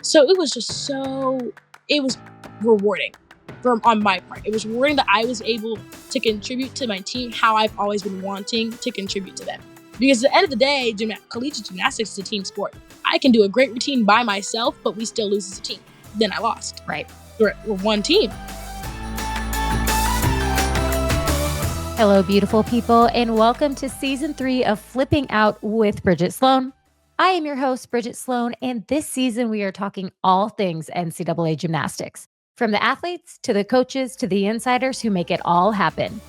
So it was just it was rewarding on my part. It was rewarding that I was able to contribute to my team how I've always been wanting to contribute to them. Because at the end of the day, collegiate gymnastics is a team sport. I can do a great routine by myself, but we still lose as a team. Then I lost. Right. We're one team. Hello, beautiful people, and welcome to Season 3 of Flipping Out with Bridget Sloan. I am your host, Bridget Sloan, and this season we are talking all things NCAA gymnastics, from the athletes to the coaches to the insiders who make it all happen.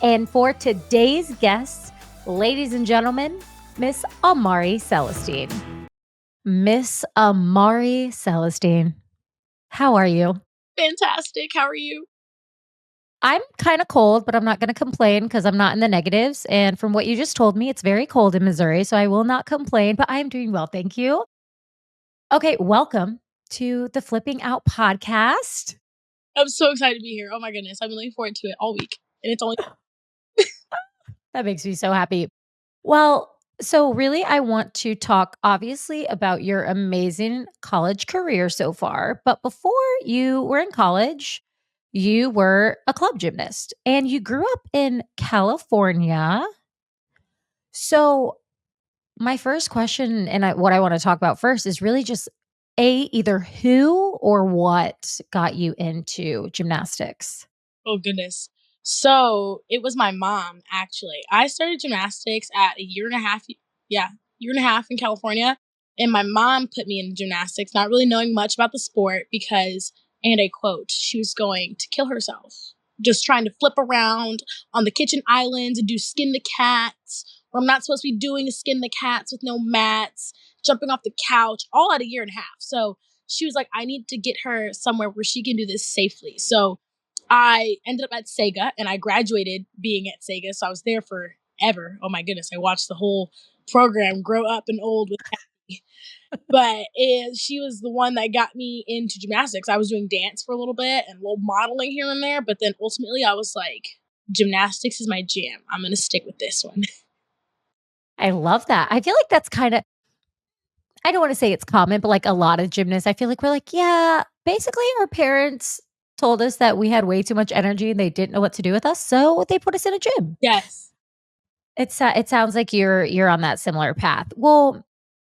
And for today's guests, ladies and gentlemen, Miss Amari Celestine. Miss Amari Celestine, how are you? Fantastic. How are you? I'm kind of cold, but I'm not going to complain because I'm not in the negatives. And from what you just told me, it's very cold in Missouri, so I will not complain, but I'm doing well. Thank you. Okay, welcome to the Flipping Out podcast. I'm so excited to be here. Oh my goodness. I've been looking forward to it all week. And it's only That makes me so happy. Well, so really, I want to talk obviously about your amazing college career so far. But before you were in college, you were a club gymnast and you grew up in California. So, my first question and what I want to talk about first is really just either who or what got you into gymnastics? oh goodness. So it was my mom, actually. I started gymnastics at a year and a half in California. And my mom put me in gymnastics, not really knowing much about the sport because, and I quote, she was going to kill herself. Just trying to flip around on the kitchen islands and do skin the cats. What I'm not supposed to be doing is skin the cats with no mats, jumping off the couch, all at a year and a half. So she was like, I need to get her somewhere where she can do this safely. So I ended up at Sega and I graduated being at Sega. So I was there forever. Oh my goodness. I watched the whole program grow up and old with Kathy. But she was the one that got me into gymnastics. I was doing dance for a little bit and a little modeling here and there. But then ultimately I was like, gymnastics is my jam. I'm going to stick with this one. I love that. I feel like that's kind of, I don't want to say it's common, but like a lot of gymnasts, I feel like we're like, yeah, basically our parents told us that we had way too much energy and they didn't know what to do with us. So they put us in a gym. Yes. It sounds like you're on that similar path. Well,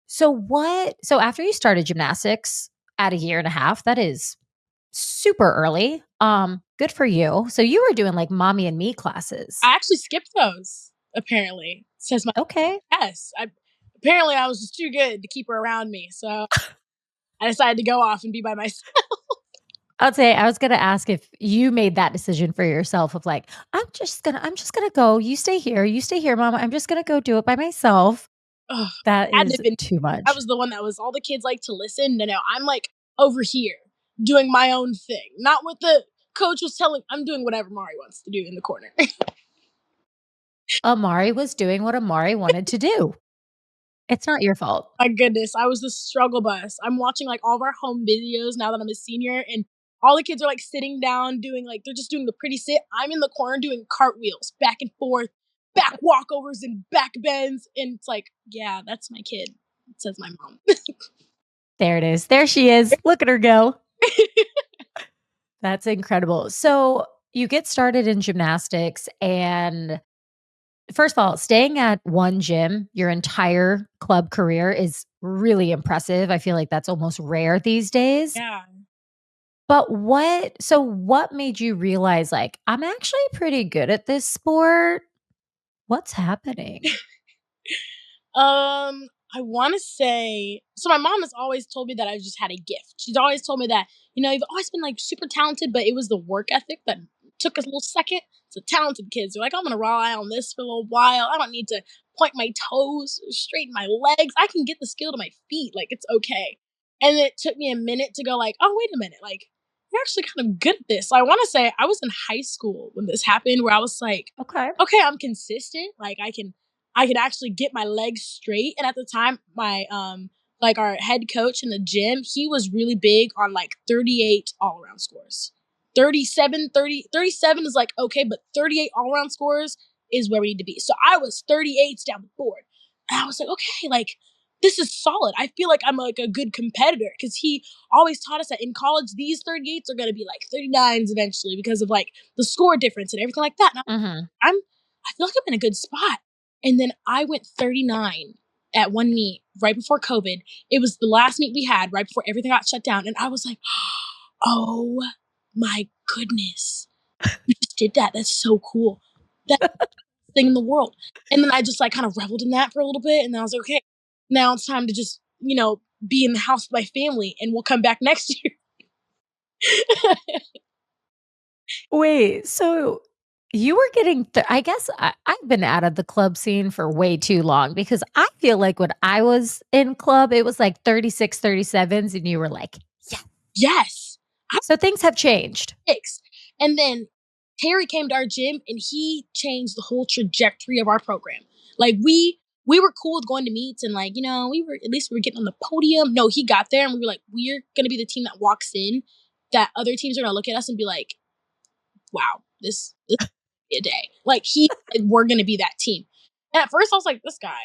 so after you started gymnastics at a year and a half, that is super early. Good for you. So you were doing like mommy and me classes. I actually skipped those, apparently. Says my Okay. yes. Apparently I was just too good to keep her around me. So I decided to go off and be by myself. I'll say I was gonna ask if you made that decision for yourself of like, I'm just gonna go. You stay here, mama. I'm just gonna go do it by myself. Ugh, That had to is have been too much. I was the one that was all the kids like to listen. No, I'm like over here doing my own thing. Not what the coach was telling. I'm doing whatever Mari wants to do in the corner. Amari was doing what Amari wanted to do. It's not your fault. My goodness, I was the struggle bus. I'm watching like all of our home videos now that I'm a senior, and all the kids are like sitting down doing like they're just doing the pretty sit. I'm in the corner doing cartwheels, back and forth, back walkovers and back bends, and it's like, yeah, that's my kid, says my mom. There it is. There she is. Look at her go. That's incredible. So you get started in gymnastics, and first of all, staying at one gym your entire club career is really impressive. I feel like that's almost rare these days. Yeah. But what made you realize like I'm actually pretty good at this sport? What's happening? I want to say, so my mom has always told me that I just had a gift. She's always told me that, you've always been like super talented, but it was the work ethic that took us a little second. So talented kids are like, I'm going to rely on this for a little while. I don't need to point my toes, straighten my legs. I can get the skill to my feet. Like, it's okay. And it took me a minute to go like, oh, wait a minute. Like, you're actually kind of good at this. So I want to say I was in high school when this happened where I was like, Okay. I'm consistent. Like, I could actually get my legs straight. And at the time, my like our head coach in the gym, he was really big on like 38 all-around scores. 37 is like okay, but 38 all-around scores is where we need to be. So I was 38s down the board. And I was like, okay, like this is solid. I feel like I'm like a good competitor because he always taught us that in college, these 38s are going to be like 39s eventually because of like the score difference and everything like that. And Mhm. I feel like I'm in a good spot. And then I went 39 at one meet right before COVID. It was the last meet we had right before everything got shut down. And I was like, oh my goodness, you just did that. That's so cool. That's the thing in the world. And then I just like kind of reveled in that for a little bit. And then I was like, okay, now it's time to just, be in the house with my family and we'll come back next year. Wait, so you were getting I guess I've been out of the club scene for way too long because I feel like when I was in club, it was like 36, 37s, and you were like, "Yeah." Yes. I So things have changed. was 6. And then Terry came to our gym and he changed the whole trajectory of our program. Like we were cool with going to meets and like, we were getting on the podium. No, he got there and we were like, we're gonna be the team that walks in, that other teams are gonna look at us and be like, wow, this be a day. Like we're gonna be that team. And at first I was like, this guy,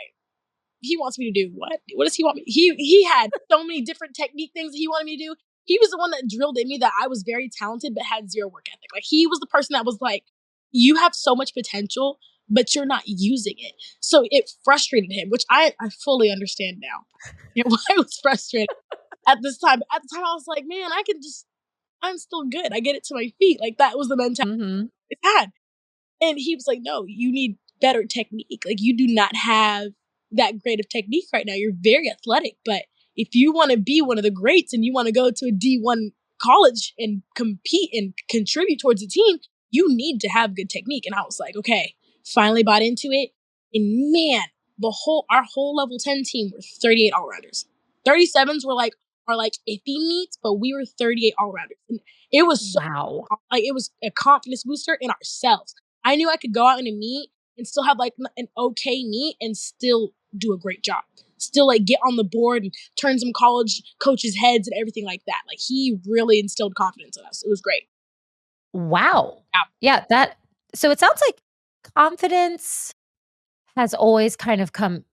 he wants me to do what? What does he want me? He had so many different technique things that he wanted me to do. He was the one that drilled in me that I was very talented but had zero work ethic. Like he was the person that was like, you have so much potential, but you're not using it. So it frustrated him, which I fully understand now. I was frustrated at this time. At the time I was like, man, I'm still good. I get it to my feet. Like that was the mentality Mhm. it had. And he was like, no, you need better technique. Like, you do not have that great of technique right now. You're very athletic, but if you want to be one of the greats and you want to go to a D1 college and compete and contribute towards the team, you need to have good technique. And I was like, okay, finally bought into it. And man, our whole level 10 team were 38 all rounders. 37s were like, are like iffy meets, but we were 38 all rounders. And it was so, Wow. like, it was a confidence booster in ourselves. I knew I could go out in a meet and still have like an okay meet and still do a great job. Still like get on the board and turn some college coaches' heads and everything like that. Like he really instilled confidence in us. It was great. Wow. Yeah. Yeah, that so it sounds like confidence has always kind of come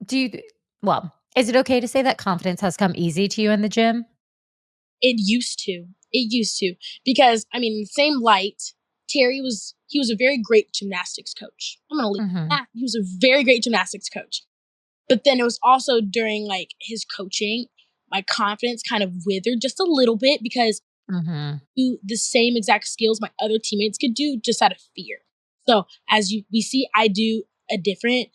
do you well, is it okay to say that confidence has come easy to you in the gym? It used to. It used to. Because I mean, in the same light, he was a very great gymnastics coach. I'm gonna leave Mhm. that. He was a very great gymnastics coach. But then it was also during like his coaching, my confidence kind of withered just a little bit because Mhm. do the same exact skills my other teammates could do just out of fear. So as we see, I do a different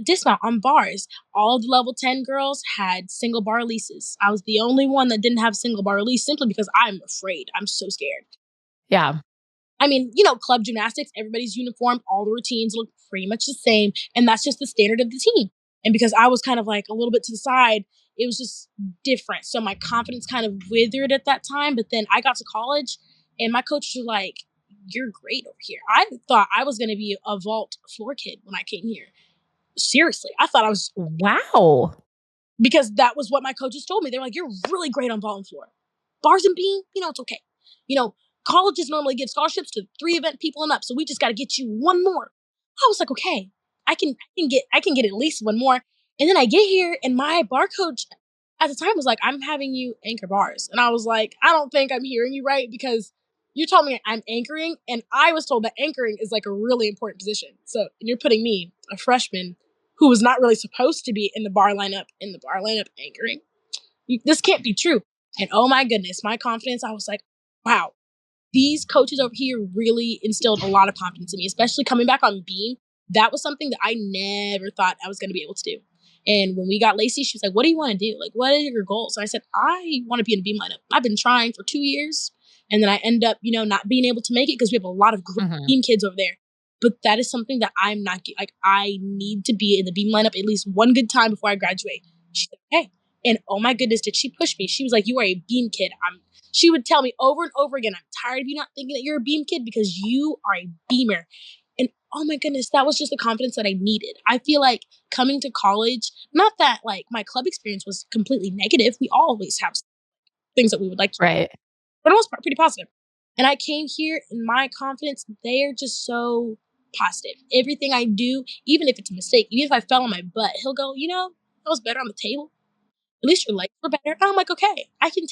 dismount on bars. All the level 10 girls had single bar releases. I was the only one that didn't have single bar release simply because I'm afraid. I'm so scared. Yeah. I mean, club gymnastics, everybody's uniform, all the routines look pretty much the same, and that's just the standard of the team. And because I was kind of like a little bit to the side, it was just different. So my confidence kind of withered at that time. But then I got to college, and my coaches were like, "You're great over here." I thought I was going to be a vault floor kid when I came here. Seriously, I thought I was Wow. because that was what my coaches told me. They're like, "You're really great on ball and floor. Bars and beam, it's okay. You know, colleges normally give scholarships to 3 event people and up, so we just got to get you one more." I was like, "Okay, I can get at least one more." And then I get here, and my bar coach at the time was like, "I'm having you anchor bars," and I was like, "I don't think I'm hearing you right because." You told me I'm anchoring, and I was told that anchoring is like a really important position. So, and you're putting me, a freshman, who was not really supposed to be in the bar lineup anchoring. This can't be true. And oh my goodness, my confidence, I was like, wow, these coaches over here really instilled a lot of confidence in me, especially coming back on beam. That was something that I never thought I was going to be able to do. And when we got Lacey, she was like, what do you want to do? Like, what are your goals? And I said, I want to be in a beam lineup. I've been trying for 2 years. And then I end up, not being able to make it because we have a lot of great Mhm. beam kids over there. But that is something that I'm not, like, I need to be in the beam lineup at least one good time before I graduate. She said, hey. And oh my goodness, did she push me? She was like, you are a beam kid. She would tell me over and over again, I'm tired of you not thinking that you're a beam kid because you are a beamer. And oh my goodness, that was just the confidence that I needed. I feel like coming to college, not that like my club experience was completely negative. We always have things that we would like to, Right. for the most part, pretty positive. And I came here and my confidence, they are just so positive. Everything I do, even if it's a mistake, even if I fell on my butt, he'll go, that was better on the table. at least your legs were better. And I'm like, okay, I can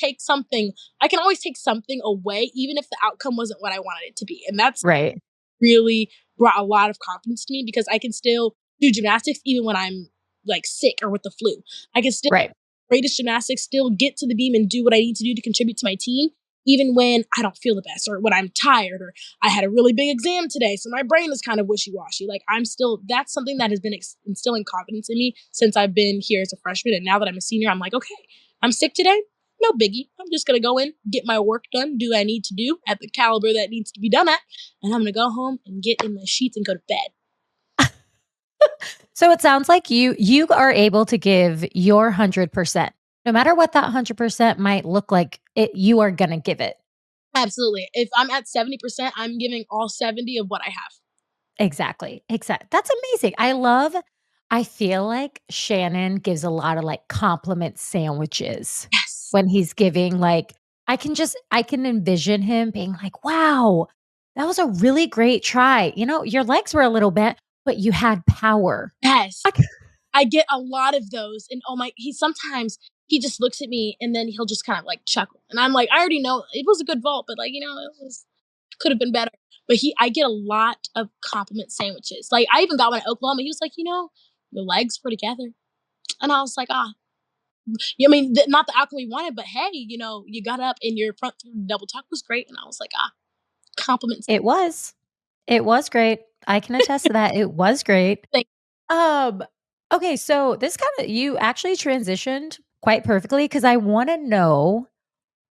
always take something away, even if the outcome wasn't what I wanted it to be. And that's Right. really brought a lot of confidence to me because I can still do gymnastics even when I'm like sick or with the flu. I can still Right. greatest gymnastics, still get to the beam and do what I need to do to contribute to my team, even when I don't feel the best or when I'm tired or I had a really big exam today, so my brain is kind of wishy washy. Like that's something that has been instilling confidence in me since I've been here as a freshman. And now that I'm a senior, I'm like, okay, I'm sick today. No biggie. I'm just going to go in, get my work done, do what I need to do at the caliber that needs to be done at. And I'm going to go home and get in my sheets and go to bed. So it sounds like you are able to give your 100%. No matter what that 100% might look like, you are gonna give it. Absolutely. If I'm at 70%, I'm giving all 70 of what I have. Exactly. That's amazing. I feel like Shannon gives a lot of, like, compliment sandwiches Yes. when he's giving, like I can envision him being like, "Wow, that was a really great try. You know, your legs were a little bent, but you had power." Yes. I c I get a lot of those, and oh my, he just looks at me and then he'll just kind of like chuckle, and I'm like, I already know it was a good vault, but like it was could have been better. But I get a lot of compliment sandwiches. Like I even got one at Oklahoma. He was like, your legs were together, and I was like, I mean, not the outcome we wanted, but hey, you got up and your front double tuck was great, and I was like, compliments. It was. It was great. I can attest to that. It was great. Thank Um, okay, so this kinda you actually transitioned quite perfectly because I wanna know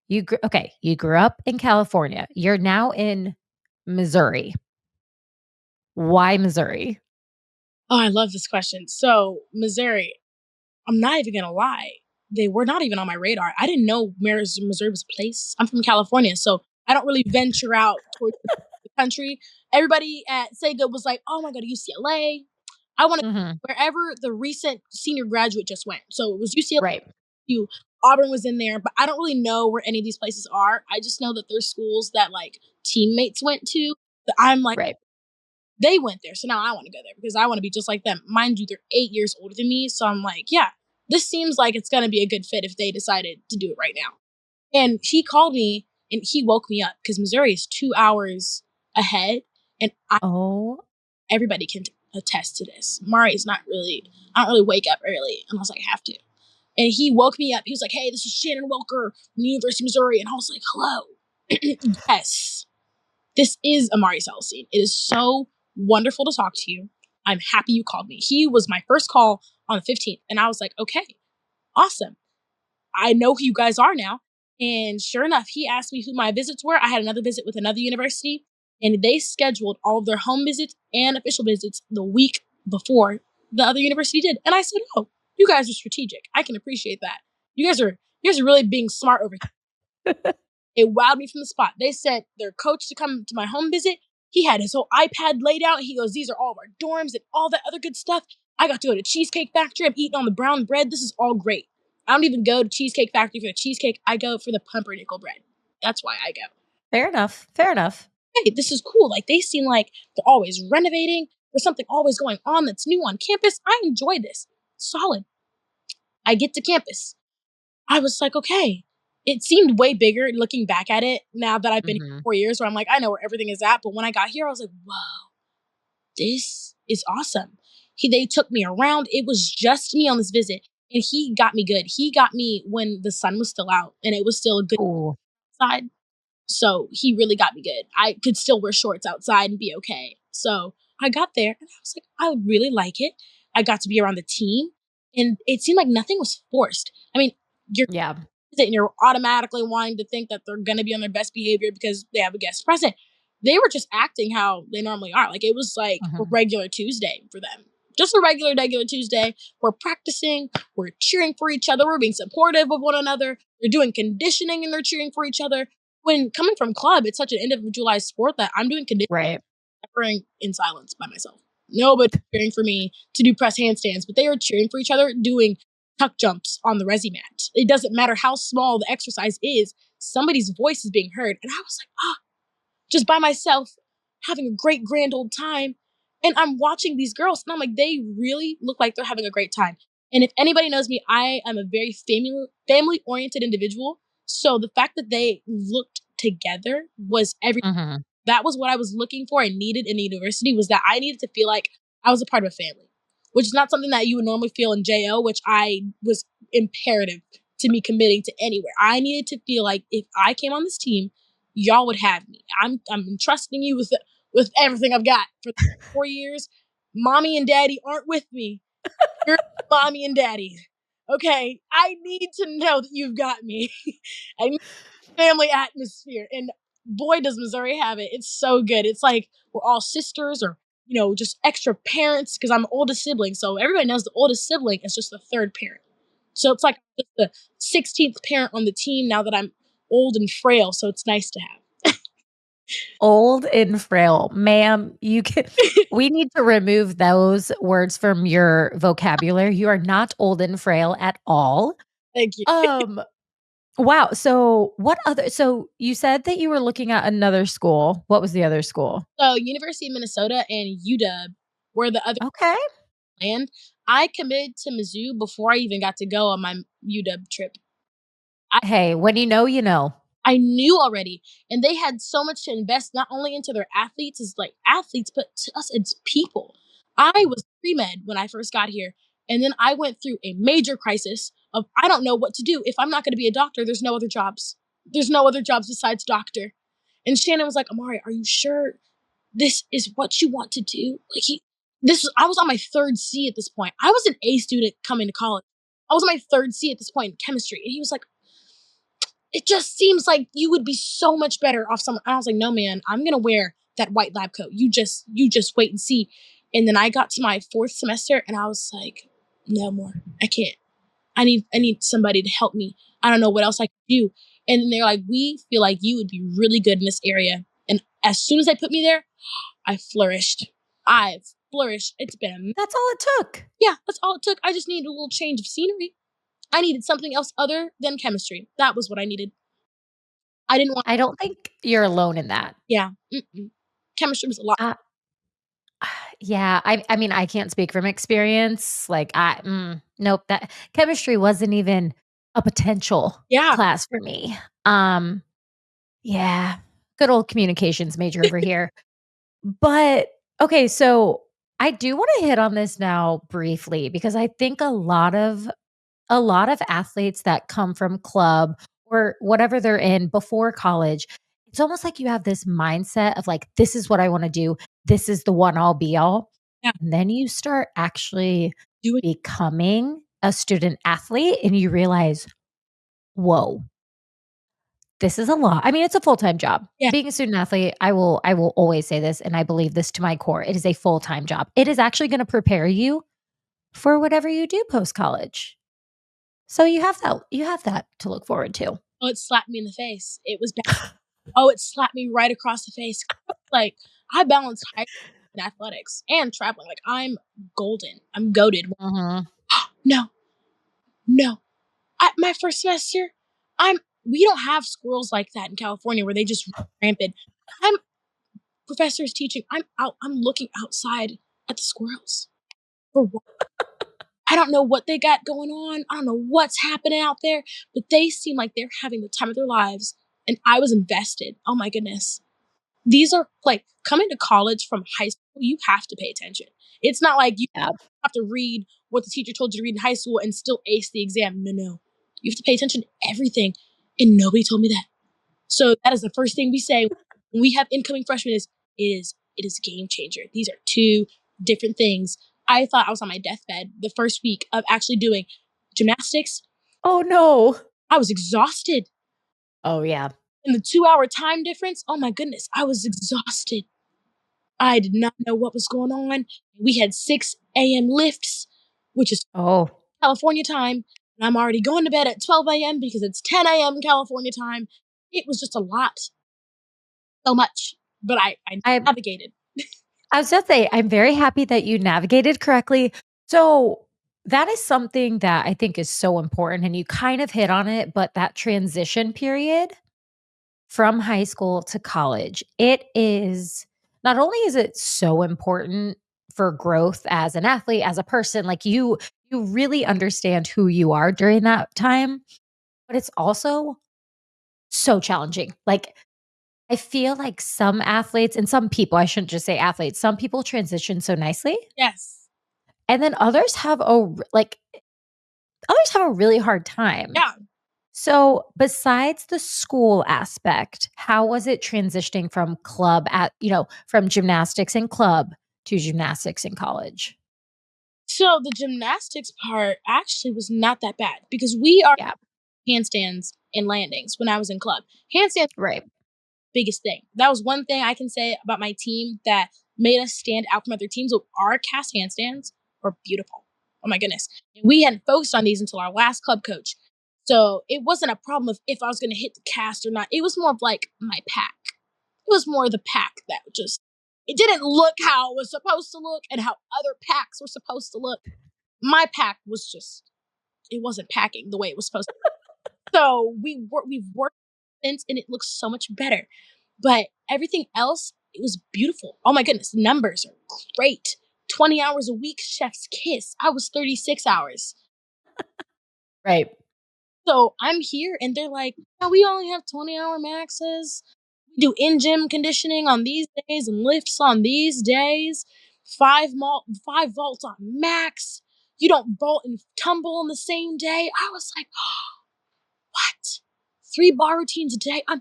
you grew up in California. You're now in Missouri. Why Missouri? Oh, I love this question. So Missouri, I'm not even gonna lie. They were not even on my radar. I didn't know Missouri was a place. I'm from California, so I don't really venture out towards the country. Everybody at Sega was like, "Oh my god, UCLA." I want to Mhm. wherever the recent senior graduate just went. So it was Right. UCLA, Auburn was in there, but I don't really know where any of these places are. I just know that there's schools that like teammates went to. That I'm like, Right. they went there, so now I want to go there because I want to be just like them. Mind you, they're 8 years older than me, so I'm like, yeah, this seems like it's gonna be a good fit if they decided to do it right now. And he called me and he woke me up because Missouri is 2 hours ahead, and Oh, everybody can attest to this. Mari is not really, I don't really wake up early unless I have to. And he woke me up. He was like, "Hey, this is Shannon Welker from the University of Missouri," and I was like, "Hello, yes." This is Amari Celestine. It is so wonderful to talk to you. I'm happy you called me. He was my first call on the 15th, and I was like, okay, awesome. I know who you guys are now. And sure enough, he asked me who my visits were. I had another visit with another university, and they scheduled all of their home visits and official visits the week before the other university did. And I said, "Oh, you guys are strategic. I can appreciate that. You guys are really being smart over here." It wowed me from the spot. They sent their coach to come to my home visit. He had his whole iPad laid out. He goes, "These are all of our dorms and all that other good stuff." I got to go to Cheesecake Factory. I'm eating on the brown bread. This is all great. I don't even go to Cheesecake Factory for the cheesecake. I go for the pumpernickel bread. That's why I go. fair enough. Fair enough. Hey, this is cool. Like they seem like they're always renovating. There's something always going on that's new on campus. I enjoy this. Solid. I get to campus. I was like, okay. It seemed way bigger looking back at it now that I've been here Mhm. 4 years, where I'm like, I know where everything is at. But when I got here, I was like, whoa, this is awesome. They took me around. It was just me on this visit. And he got me good. He got me when the sun was still out and it was still a good Ooh, side. So he really got me good. I could still wear shorts outside and be okay. So I got there and I was like, I would really like it. I got to be around the team and it seemed like nothing was forced. I mean, you're yeah. and you're automatically wanting to think that they're going to be on their best behavior because they have a guest present. They were just acting how they normally are. Like it was like a Mhm. regular Tuesday for them. Just a regular Tuesday. We're practicing, we're cheering for each other, we're being supportive of one another. They're doing conditioning and they're cheering for each other. When coming from club, it's such an individualized sport that I'm doing conditioning Right. in silence by myself. Nobody cheering for me to do press handstands, but they are cheering for each other doing tuck jumps on the resi mat. It doesn't matter how small the exercise is, somebody's voice is being heard. And I was like, just by myself, having a great grand old time. And I'm watching these girls, and I'm like, they really look like they're having a great time. And if anybody knows me, I am a very family-oriented individual, so the fact that they looked together was everything. Mhm. That was what I was looking for and needed in a university, was that I needed to feel like I was a part of a family, which is not something that you would normally feel in JO, which I was imperative to me committing to anywhere. I needed to feel like if I came on this team, y'all would have me. I'm entrusting you with everything I've got for 4 years. Mommy and daddy aren't with me. You're mommy and daddy. Okay, I need to know that you've got me. I need family atmosphere. And boy, does Missouri have it. It's so good. It's like we're all sisters or, just extra parents because I'm the oldest sibling. So everybody knows the oldest sibling is just the third parent. So it's like just the 16th parent on the team now that I'm old and frail. So it's nice to have. Old and frail. Ma'am, you can we need to remove those words from your vocabulary. You are not old and frail at all. Thank you. Um, wow. So you said that you were looking at another school. What was the other school? So University of Minnesota and UW were the other Okay. land. I committed to Mizzou before I even got to go on my UW trip. I Hey, when you know, you know. I knew already, and they had so much to invest not only into their athletes as like athletes, but to us as people. I was pre-med when I first got here, and then I went through a major crisis of I don't know what to do. If I'm not going to be a doctor, there's no other jobs. There's no other jobs besides doctor. And Shannon was like, "Amari, are you sure this is what you want to do?" Like I was on my third C at this point. I was an A student coming to college. I was on my third C at this point in chemistry, and he was like, it just seems like you would be so much better off someone. I was like, no, man, I'm gonna wear that white lab coat. You just wait and see. And then I got to my fourth semester and I was like, no more. I can't. I need somebody to help me. I don't know what else I can do. And then they're like, we feel like you would be really good in this area. And as soon as they put me there, I flourished. I've flourished. It's been That's all it took. yeah, that's all it took. I just needed a little change of scenery. I needed something else other than chemistry. That was what I needed. I didn't want I don't think you're alone in that. yeah, mm-mm. Chemistry was a lot. Uh, yeah, I mean, I can't speak from experience. Like, nope, that chemistry wasn't even a potential Yeah. class for me. Um, yeah, good old communications major over here. But okay, so I do wanna hit on this now briefly because I think a lot of athletes that come from club or whatever they're in before college, it's almost like you have this mindset of like, this is what I want to do. This is the one all be all. Yeah, And then you start actually do it. becoming a student athlete and you realize, whoa, this is a lot. I mean, it's a full-time job. Yeah. Being a student athlete, I will always say this and I believe this to my core. It is a full-time job. It is actually going to prepare you for whatever you do post college. So you have that to look forward to. Oh, it slapped me in the face. It was bad. Oh, it slapped me right across the face. Like, I balanced high in athletics and traveling. Like, I'm golden. I'm goaded. Mhm. No, no. My first semester, we don't have squirrels like that in California where they just run rampant. I'm professors teaching. I'm out. I'm looking outside at the squirrels. For what? I don't know what they got going on. I don't know what's happening out there, but they seem like they're having the time of their lives. And I was invested. Oh my goodness. These are like coming to college from high school, you have to pay attention. It's not like you Yeah. have to read what the teacher told you to read in high school and still ace the exam. No, no. You have to pay attention to everything. And nobody told me that. So that is the first thing we say when we have incoming freshmen is a game changer. These are two different things. I thought I was on my deathbed the first week of actually doing gymnastics. Oh, no. I was exhausted. Oh, yeah. And the 2 hour time difference, oh my goodness, I was exhausted. I did not know what was going on. We had 6 a.m. lifts, which is Oh, California time. And I'm already going to bed at 12 a.m. because it's 10 a.m. California time. It was just a lot, so much. But I I navigated. I was gonna say, I'm very happy that you navigated correctly. So, that is something that I think is so important, and you kind of hit on it, but that transition period from high school to college, it is not only is it so important for growth as an athlete, as a person, like you you really understand who you are during that time, but it's also so challenging. Like, I feel like some athletes and some people, I shouldn't just say athletes, some people transition so nicely, Yes. and then others have a really hard time. Yeah. So, besides the school aspect, how was it transitioning from from gymnastics in club to gymnastics in college? So the gymnastics part actually was not that bad because we are Yeah, handstands and landings when I was in club. Handstands right. biggest thing. That was one thing I can say about my team that made us stand out from other teams. Our cast handstands were beautiful. Oh my goodness. And we hadn't focused on these until our last club coach. So it wasn't a problem of if I was going to hit the cast or not. It was more of like my pack. It was more the pack that just, it didn't look how it was supposed to look and how other packs were supposed to look. My pack was just, it wasn't packing the way it was supposed to. So we've worked since and it looks so much better. But everything else, it was beautiful. Oh my goodness, the numbers are great. 20 hours a week, chef's kiss. I was 36 hours. Right. So I'm here and they're like, "Oh, we only have 20-hour maxes. We do in-gym conditioning on these days and lifts on these days. Five vaults on max. You don't vault and tumble on the same day." I was like, what? 3 bar routines a day? Wow,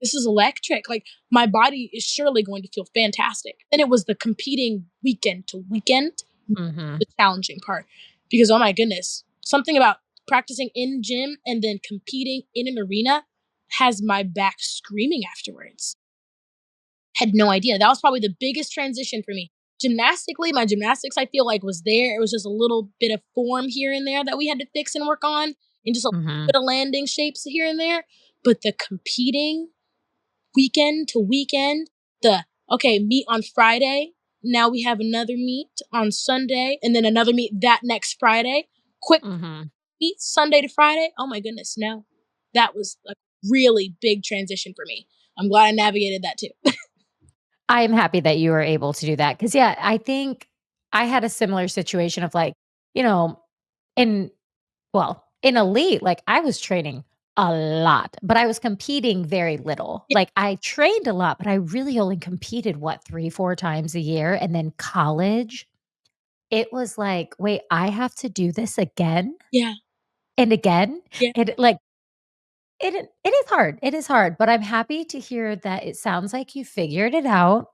this is electric. Like my body is surely going to feel fantastic. And it was the competing weekend to weekend, Mhm. the challenging part. Because oh my goodness, something about practicing in gym and then competing in an arena has my back screaming afterwards. Had no idea. That was probably the biggest transition for me. Gymnastically, my gymnastics I feel like was there. It was just a little bit of form here and there that we had to fix and work on, and just a Mhm. bit of landing shapes here and there. But the competing weekend to weekend, the okay, meet on Friday. Now we have another meet on Sunday, and then another meet that next Friday. Quick Mhm. meet Sunday to Friday. Oh my goodness, no. That was a really big transition for me. I'm glad I navigated that too. I am happy that you were able to do that because, yeah, I think I had a similar situation of like, you know, in in elite, like I was training a lot, but I was competing very little. Yeah, Like I trained a lot, but I really only competed what 3, 4 times a year. And then college, it was like, wait, I have to do this again yeah, and again. yeah. And like it is hard. It is hard, but I'm happy to hear that it sounds like you figured it out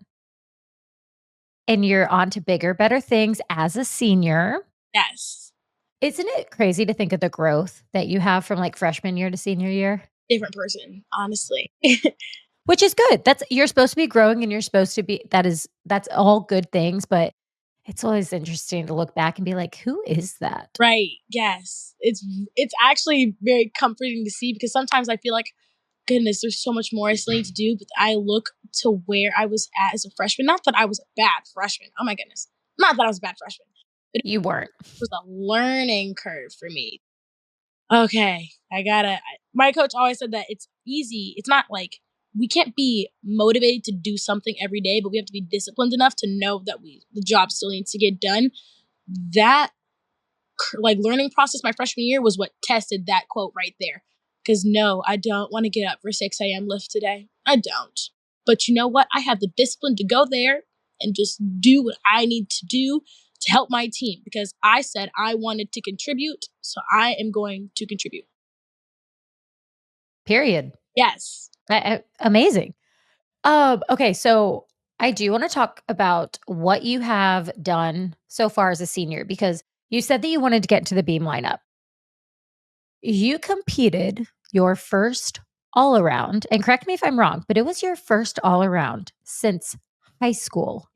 and you're on to bigger, better things as a senior. Yes. Isn't it crazy to think of the growth that you have from like freshman year to senior year? Different person, honestly. Which is good. That's you're supposed to be growing and you're supposed to be that's all good things, but it's always interesting to look back and be like, "Who is that?" Right. Yes. It's actually very comforting to see because sometimes I feel like, goodness, there's so much more I still need to do. But I look to where I was at as a freshman. Not that I was a bad freshman. Oh my goodness. Not that I was a bad freshman. But it You weren't. was a learning curve for me. Okay. My coach always said that it's easy. It's not like we can't be motivated to do something every day, but we have to be disciplined enough to know that the job still needs to get done. That like learning process my freshman year was what tested that quote right there. Because no, I don't want to get up for 6 a.m. lift today. I don't. But you know what? I have the discipline to go there and just do what I need to do to help my team because I said I wanted to contribute. So I am going to contribute. Period. Yes. Amazing. Okay, so I do wanna talk about what you have done so far as a senior because you said that you wanted to get into the beam lineup. You competed your first all around, and correct me if I'm wrong, but it was your first all around since high school.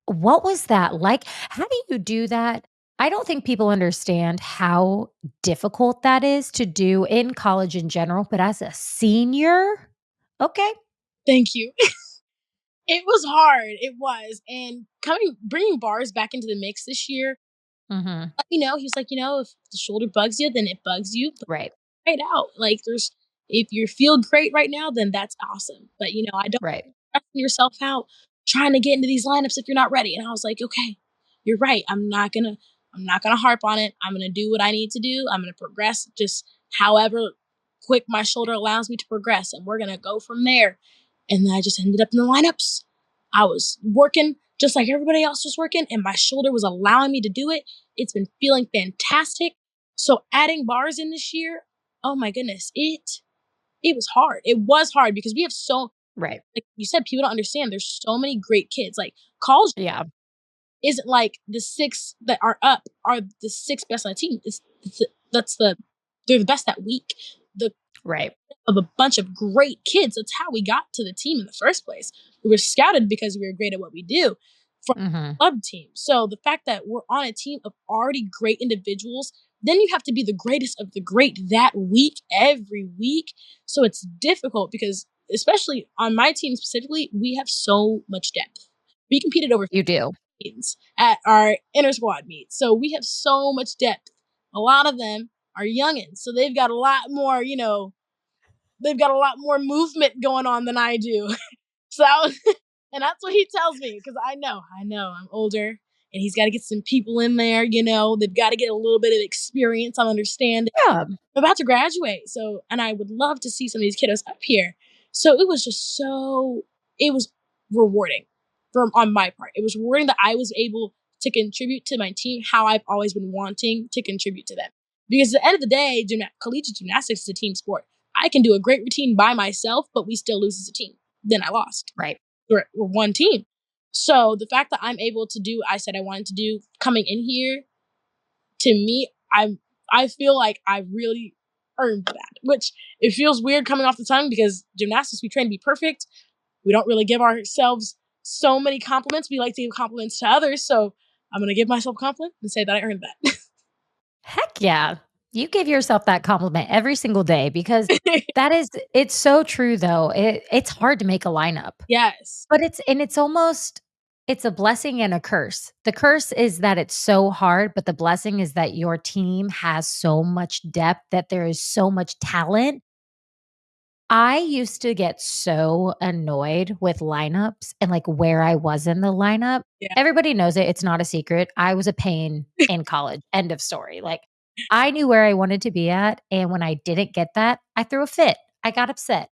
What was that like? How do you do that? I don't think people understand how difficult that is to do in college in general, but as a senior? Okay. Thank you. It was hard. It was. And bringing bars back into the mix this year, Mhm. let me know. He was like, if the shoulder bugs you, then it bugs you. Right, Try it out. Like if you feel great right now, then that's awesome. But I don't right. stressing yourself out. trying to get into these lineups if you're not ready. And I was like, okay, you're right. I'm not gonna harp on it. I'm gonna do what I need to do. I'm gonna progress just however quick my shoulder allows me to progress, and we're gonna go from there. And then I just ended up in the lineups. I was working just like everybody else was working, and my shoulder was allowing me to do it. It's been feeling fantastic. So adding bars in this year, oh my goodness, it was hard. It was hard because we have so, Right. like you said, people don't understand. There's so many great kids. Like college Yeah. isn't like the six that are up are the six best on the team. That's the they're the best that week. The Right. of a bunch of great kids. That's how we got to the team in the first place. We were scouted because we were great at what we do from Mhm. a club team. So the fact that we're on a team of already great individuals, then you have to be the greatest of the great that week, every week. So it's difficult because, especially on my team specifically, we have so much depth. We competed over You do. teams at our inter squad meets. So we have so much depth. A lot of them are youngins. So they've got a lot more, they've got a lot more movement going on than I do. So, and that's what he tells me because I know, I'm older and he's got to get some people in there, they've got to get a little bit of experience on understanding. Yeah. I'm about to graduate. So, and I would love to see some of these kiddos up here. So it was rewarding from on my part. It was rewarding that I was able to contribute to my team how I've always been wanting to contribute to them. Because at the end of the day, collegiate gymnastics is a team sport. I can do a great routine by myself, but we still lose as a team. Then I lost. Right. We're one team. So the fact that I'm able to do I said I wanted to do coming in here, to me, I feel like I really earned that. Which it feels weird coming off the tongue because gymnastics we train to be perfect. We don't really give ourselves so many compliments. We like to give compliments to others. So I'm gonna give myself a compliment and say that I earned that. Heck yeah. You give yourself that compliment every single day because it's so true though. It's hard to make a lineup. Yes. But it's almost it's a blessing and a curse. The curse is that it's so hard, but the blessing is that your team has so much depth, that there is so much talent. I used to get so annoyed with lineups and, like, where I was in the lineup. Yeah. Everybody knows it, it's not a secret. I was a pain in college, end of story. Like, I knew where I wanted to be at, and when I didn't get that, I threw a fit. I got upset.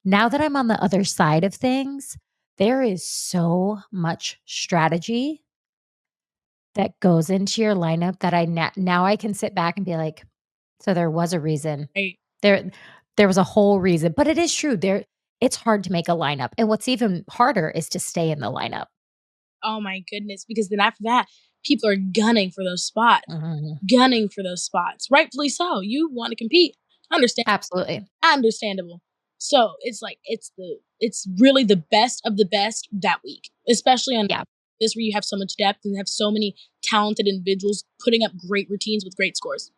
Now that I'm on the other side of things, there is so much strategy that goes into your lineup that now I can sit back and be like, "So there was a reason. Right. There there was a whole reason." But it is true, it's hard to make a lineup, and what's even harder is to stay in the lineup. Oh my goodness. Because then after that, people are gunning for those spots. Mhm. Gunning for those spots. Rightfully so. You want to compete. Understand Absolutely. understandable. So it's like it's really the best of the best that week, especially on Yeah. this where you have so much depth and have so many talented individuals putting up great routines with great scores.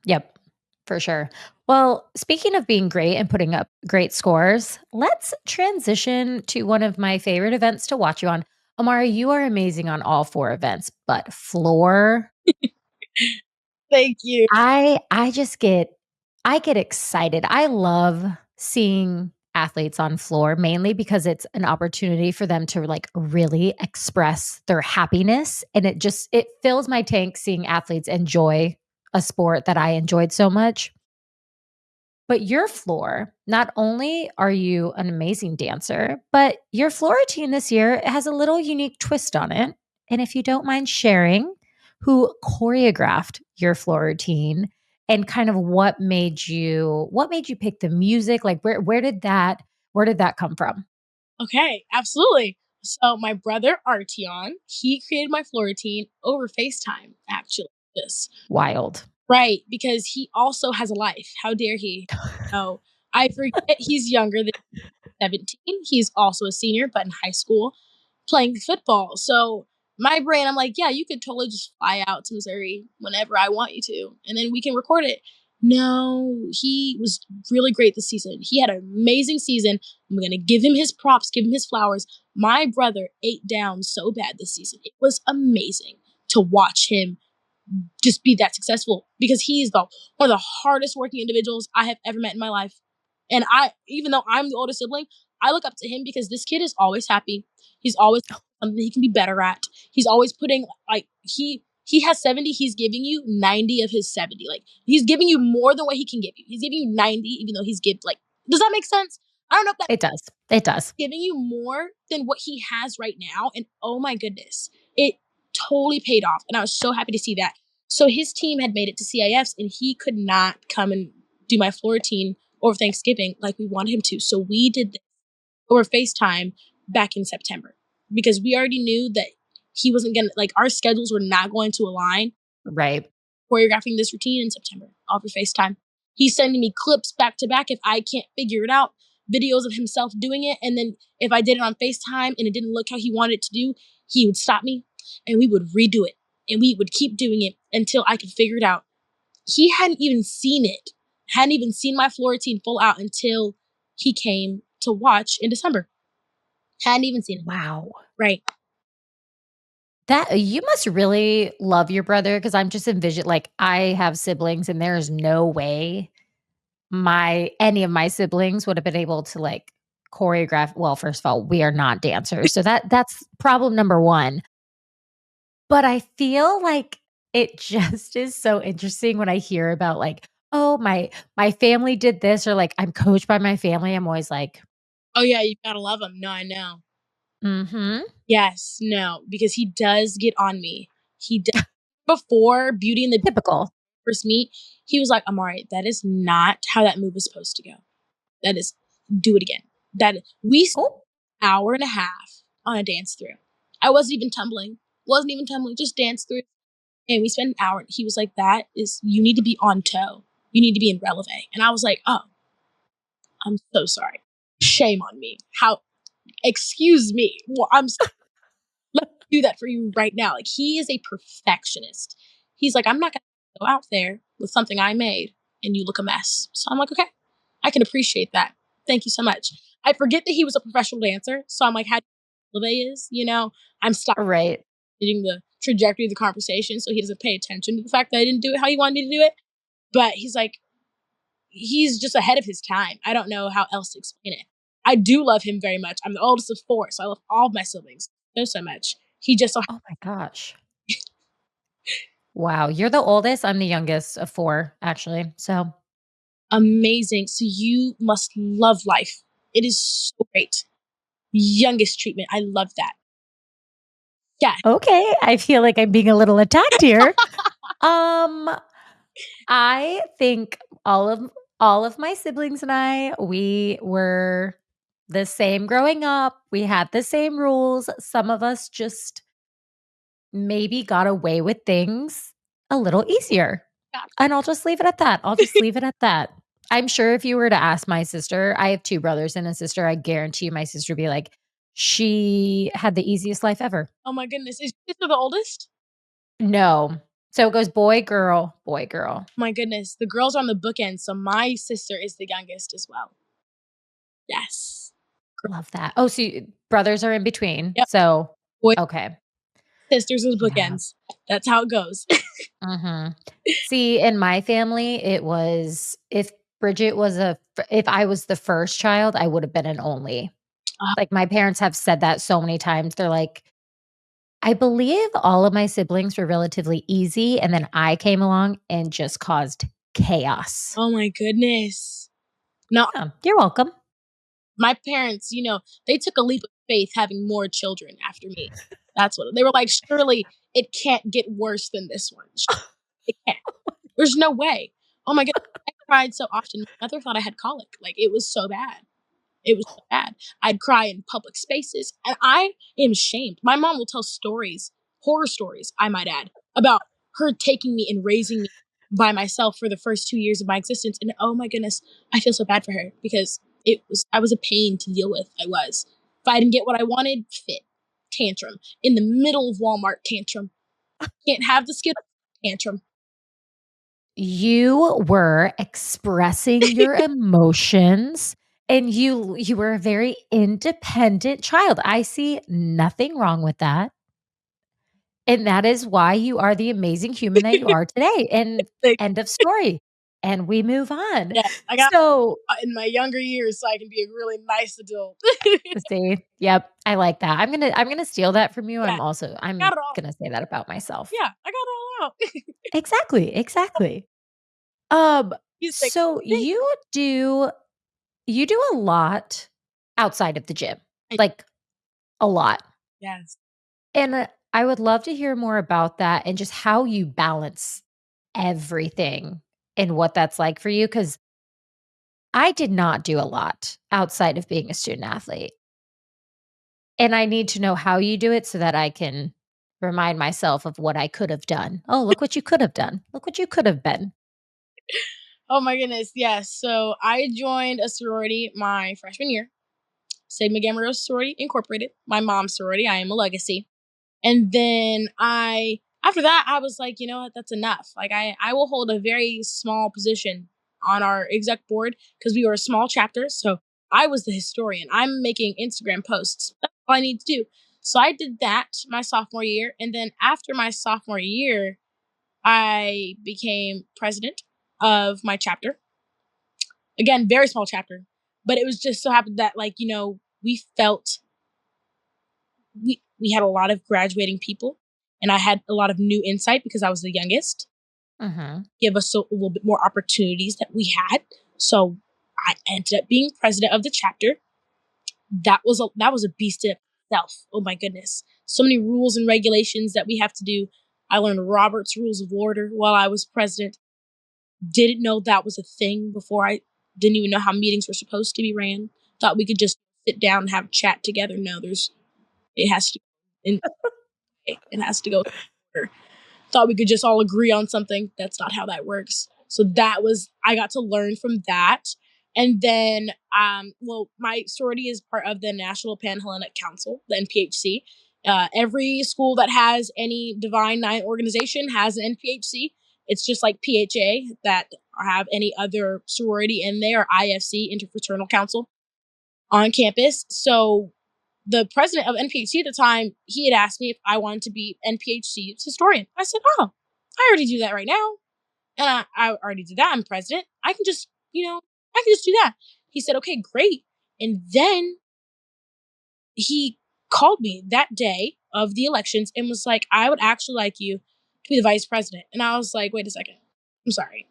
Yep, for sure. Well, speaking of being great and putting up great scores, let's transition to one of my favorite events to watch you on. Amari, you are amazing on all 4 events, but floor, Thank you. I just get excited. I love seeing athletes on floor mainly because it's an opportunity for them to, like, really express their happiness, and it fills my tank seeing athletes enjoy a sport that I enjoyed so much. But your floor, not only are you an amazing dancer, but your floor routine this year has a little unique twist on it. And if you don't mind sharing who choreographed your floor routine and kind of what made you pick the music? Like where did that come from? Okay, absolutely. So my brother Artion, he created my floor routine over FaceTime, actually. This. Wild. Right, because he also has a life. How dare he? Oh, I forget he's younger than 17. He's also a senior, but in high school playing football. So my brain, I'm like, yeah, you could totally just fly out to Missouri whenever I want you to, and then we can record it. No, he was really great this season. He had an amazing season. I'm gonna give him his props, give him his flowers. My brother ate down so bad this season. It was amazing to watch him just be that successful because he's the one of the hardest working individuals I have ever met in my life. And even though I'm the oldest sibling, I look up to him because this kid is always happy. He's always something he can be better at. He's always putting like he has 70, he's giving you 90 of his 70. Like he's giving you more than what he can give you. He's giving you 90 even though he's give like does that make sense? I don't know if that It does. It does. giving you more than what he has right now. And oh my goodness, it totally paid off. And I was so happy to see that. So his team had made it to CIFs and he could not come and do my floor routine over Thanksgiving like we wanted him to. So we did this over FaceTime back in September because we already knew that he wasn't going to, like, our schedules were not going to align Right. choreographing this routine in September over FaceTime. He's sending me clips back to back if I can't figure it out, videos of himself doing it. And then if I did it on FaceTime and it didn't look how he wanted it to do, he would stop me and we would redo it. And we would keep doing it until I could figure it out. He hadn't even seen it, hadn't even seen my floor routine full out until he came to watch in December. Hadn't even seen it. Wow. Right. That you must really love your brother because I'm just envision like, I have siblings, and there's no way my any of my siblings would have been able to, like, choreograph well, first of all, we are not dancers, so that's problem number 1. But I feel like it just is so interesting when I hear about, like, "Oh, my family did this," or, like, "I'm coached by my family." I'm always like, Oh yeah, you gotta love him. No, I know. "Mhm, Yes, no, because he does get on me. He does. Before Beauty and the Beast typical." first meet, he was like, Amari, that is not how that move is supposed to go. That is, do it again. That we spent Oh, an hour and a half on a dance through. I wasn't even tumbling, just dance through. And we spent an hour. And he was like, that is, you need to be on toe. You need to be in releve. And I was like, oh, I'm so sorry. Shame on me. How, excuse me. Well, let me do that for you right now. Like he is a perfectionist. He's like, I'm not gonna go out there with something I made and you look a mess. So I'm like, okay, I can appreciate that. Thank you so much. I forget that he was a professional dancer. So I'm like, how Leve is, I'm stopping right. the trajectory of the conversation so he doesn't pay attention to the fact that I didn't do it how he wanted me to do it. But he's like, he's just ahead of his time. I don't know how else to explain it. I do love him very much. I'm the oldest of four, so I love all of my siblings so much. He just so Oh my gosh. Wow, you're the oldest, I'm the youngest of 4, actually, so amazing. So you must love life. It is so great. Youngest treatment. I love that. Yeah. okay, I feel like I'm being a little attacked here. Um, I think all of my siblings and I, we were the same growing up. We had the same rules. Some of us just maybe got away with things a little easier. And I'll just leave it at that. I'll just leave it at that. I'm sure if you were to ask my sister, I have 2 brothers and a sister, I guarantee you my sister would be like, "She had the easiest life ever." Oh my goodness. Is your sister the oldest? No. So it goes boy, girl, boy, girl. My goodness. The girls are on the bookend. So my sister is the youngest as well. Yes. Love that. Oh, so brothers are in between. Yep. So, Boy, okay. sisters is Yeah. bookends. That's how it goes. Mhm. See, in my family, it was if I was the first child, I would have been an only. Like, my parents have said that so many times. They're like, "I believe all of my siblings were relatively easy, and then I came along and just caused chaos." Oh my goodness. Now, Yeah, you're welcome. my parents, they took a leap of faith having more children after me. That's what they were like, surely it can't get worse than this one. It can't. There's no way. Oh my god. I cried so often. My mother thought I had colic. Like it was so bad. It was so bad. I'd cry in public spaces, and I am shamed. My mom will tell stories, horror stories, I might add, about her taking me and raising me by myself for the first 2 years of my existence. And oh my goodness, I feel so bad for her because I was a pain to deal with. I was. If I didn't get what I wanted, fit, tantrum in the middle of Walmart, tantrum. Can't have the Skittles, tantrum. You were expressing your emotions, and you were a very independent child. I see nothing wrong with that, and that is why you are the amazing human that you are today, and Like, end of story. and we move on. Yeah, I got So, in my younger years so I can be a really nice adult. see, yep, I like that. I'm gonna steal that from you. Yeah, I'm got it all. gonna say that about myself. Yeah, I got it all out. Exactly, exactly. He's like, So "Thanks." you do a lot outside of the gym, I like, a lot. Yes. And, I would love to hear more about that and just how you balance everything and what that's like for you, because I did not do a lot outside of being a student athlete, and I need to know how you do it so that I can remind myself of what I could have done. "Oh, look what you could have done. Look what you could have been." Oh my goodness, yes. So I joined a sorority my freshman year, Sigma Gamma Rho Sorority Incorporated, my mom's sorority. I am a legacy. And then after that, I was like, you know what, that's enough. Like I will hold a very small position on our exec board because we were a small chapter. So I was the historian. I'm making Instagram posts. That's all I need to do. So I did that my sophomore year. And then after my sophomore year, I became president of my chapter. Again, very small chapter. But it was just so happened that we felt we had a lot of graduating people and I had a lot of new insight because I was the youngest, Mhm. give us a little bit more opportunities that we had. So I ended up being president of the chapter. That was a beast in itself. Oh my goodness. So many rules and regulations that we have to do. I learned Robert's Rules of Order while I was president. Didn't know that was a thing before. I didn't even know how meetings were supposed to be ran. Thought we could just sit down and have a chat together. No, it has to in it has to go through order. Thought we could just all agree on something. That's not how that works. So I got to learn from that. And then, my sorority is part of the National Panhellenic Council, the NPHC. Every school that has any Divine Nine organization has an NPHC. It's just like PHA that have any other sorority in there, or IFC, Interfraternal Council, on campus. So the president of NPHC at the time, he had asked me if I wanted to be NPHC's historian. I said, "Oh, I already do that right now, and I already did that. I'm president. I can just do that." He said, "Okay, great." And then he called me that day of the elections and was like, "I would actually like you to be the vice president." And I was like, "Wait a second. I'm sorry.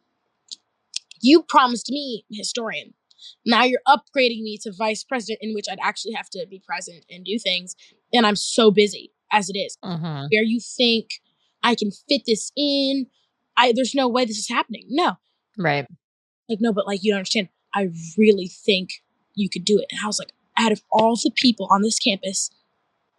You promised me historian. Now you're upgrading me to vice president, in which I'd actually have to be present and do things. And I'm so busy as it is. Mhm. Where you think I can fit this in? There's no way this is happening. No, Right. like no, but like you don't understand. I really think you could do it." And I was like, out of all the people on this campus,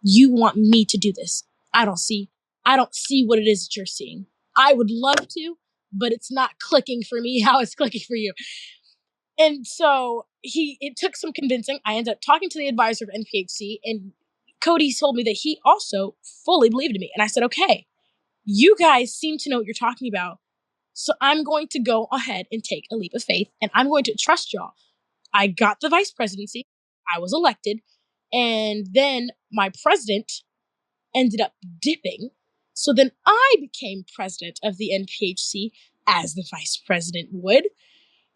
you want me to do this? I don't see. I don't see what it is that you're seeing. I would love to, but it's not clicking for me how it's clicking for you. And so it took some convincing. I ended up talking to the advisor of NPHC, and Cody told me that he also fully believed in me. And I said, "Okay, you guys seem to know what you're talking about. So I'm going to go ahead and take a leap of faith, and I'm going to trust y'all." I got the vice presidency. I was elected. And then my president ended up dipping. So then I became president of the NPHC as the vice president would.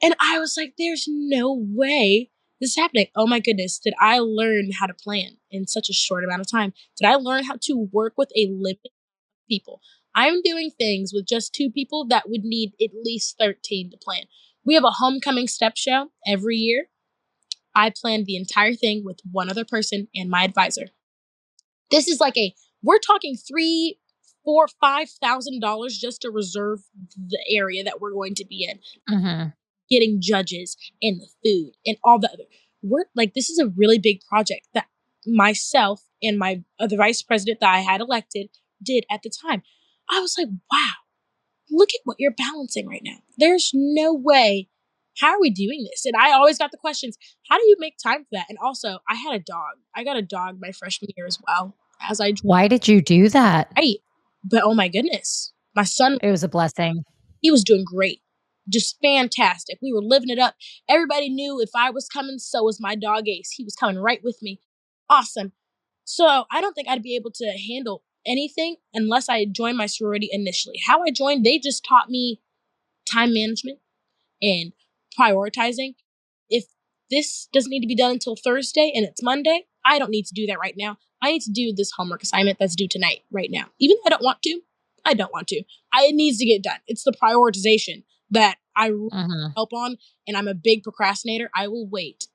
And I was like, there's no way this is happening. Oh my goodness, did I learn how to plan in such a short amount of time? Did I learn how to work with a limited people? I'm doing things with just two people that would need at least 13 to plan. We have a homecoming step show every year. I planned the entire thing with one other person and my advisor. This is like we're talking three, four, $5,000 just to reserve the area that we're going to be in, Mhm. getting judges and the food and all the other. We're like, this is a really big project that myself and my other vice president that I had elected did at the time. I was like, wow, look at what you're balancing right now. There's no way. How are we doing this? And I always got the questions, how do you make time for that? And also, I had a dog. I got a dog my freshman year as well, as I Why did you do that? right. But oh my goodness, my son, It was a blessing. he was doing great. Just fantastic. We were living it up. Everybody knew if I was coming, so was my dog Ace. He was coming right with me. Awesome. So I don't think I'd be able to handle anything unless I joined my sorority initially. How I joined, they just taught me time management. and prioritizing. If this doesn't need to be done until Thursday and it's Monday, I don't need to do that right now. I need to do this homework assignment that's due tonight, right now. Even if I don't want to, I don't want to. It needs to get done. It's the prioritization that I really Mhm. help on, and I'm a big procrastinator. I will wait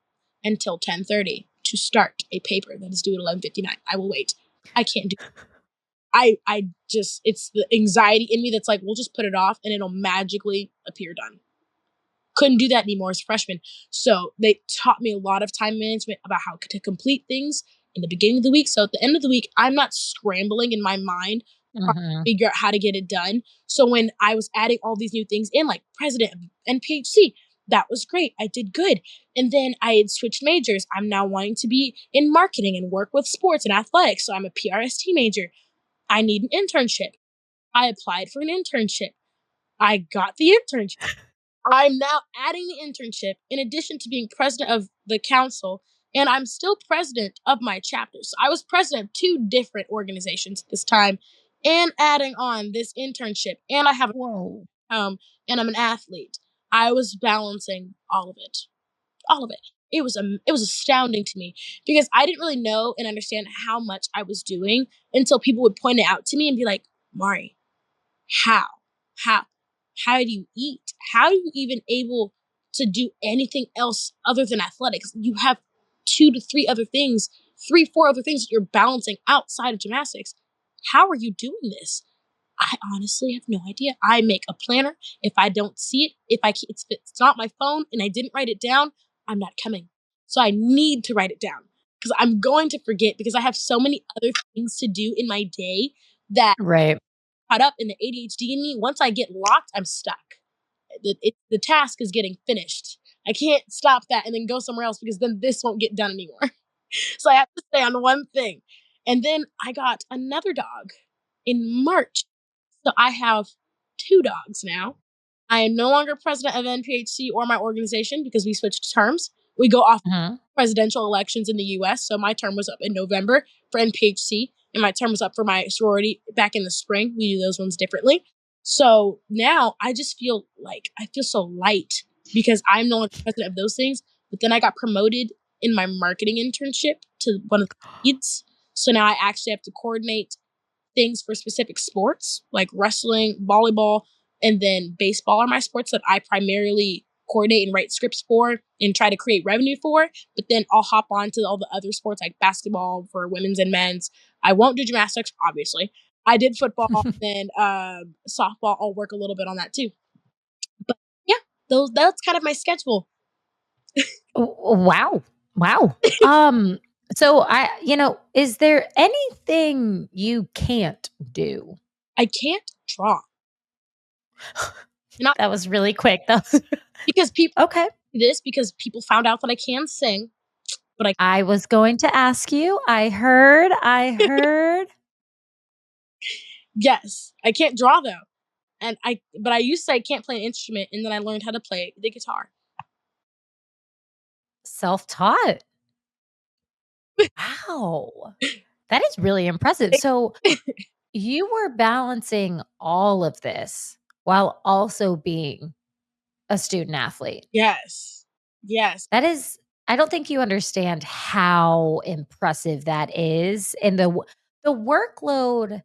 until 10:30 to start a paper that is due at 11:59. I will wait. I can't do. I just, it's the anxiety in me that's like, we'll just put it off and it'll magically appear done. Couldn't do that anymore as a freshman. So they taught me a lot of time management about how to complete things in the beginning of the week. So at the end of the week, I'm not scrambling in my mind trying to Mhm. figure out how to get it done. So when I was adding all these new things in, like president of NPHC, that was great. I did good. And then I had switched majors. I'm now wanting to be in marketing and work with sports and athletics. So I'm a PRST major. I need an internship. I applied for an internship. I got the internship. I'm now adding the internship in addition to being president of the council, and I'm still president of my chapter. So I was president of two different organizations at this time, and adding on this internship, and I have Whoa. and I'm an athlete. I was balancing all of it, all of it. It was astounding to me because I didn't really know and understand how much I was doing until people would point it out to me and be like, "Mari, how? How? How do you eat? How are you even able to do anything else other than athletics? You have two to three other things, three, four other things that you're balancing outside of gymnastics. How are you doing this?" I honestly have no idea. I make a planner. If I don't see it, if it's not my phone and I didn't write it down, I'm not coming. So I need to write it down because I'm going to forget because I have so many other things to do in my day that Right. caught up in the ADHD in me. Once I get locked, I'm stuck. The task is getting finished. I can't stop that and then go somewhere else because then this won't get done anymore. So I have to stay on one thing. And then I got another dog in March. So I have two dogs now. I am no longer president of NPHC or my organization because we switched terms. We go off Mhm. presidential elections in the US. So my term was up in November for NPHC, and my term was up for my sorority back in the spring. We do those ones differently. So now I just feel like I feel so light because I'm no longer president of those things. But then I got promoted in my marketing internship to one of the leads. So now I actually have to coordinate things for specific sports like wrestling, volleyball, and then baseball are my sports that I primarily coordinate and write scripts for and try to create revenue for. But then I'll hop on to all the other sports like basketball for women's and men's. I won't do gymnastics, obviously. I did football, then softball. I'll work a little bit on that too. But yeah, that's kind of my schedule. Wow. Wow. So is there anything you can't do? I can't draw, not That was really quick. That was because people okay. do this because people found out that I can sing, but I was going to ask you. I heard. yes, I can't draw though. But I used to say I can't play an instrument, and then I learned how to play the guitar. Self-taught. Wow. That is really impressive. So you were balancing all of this while also being a student athlete. Yes. Yes. That is I don't think you understand how impressive that is, and the workload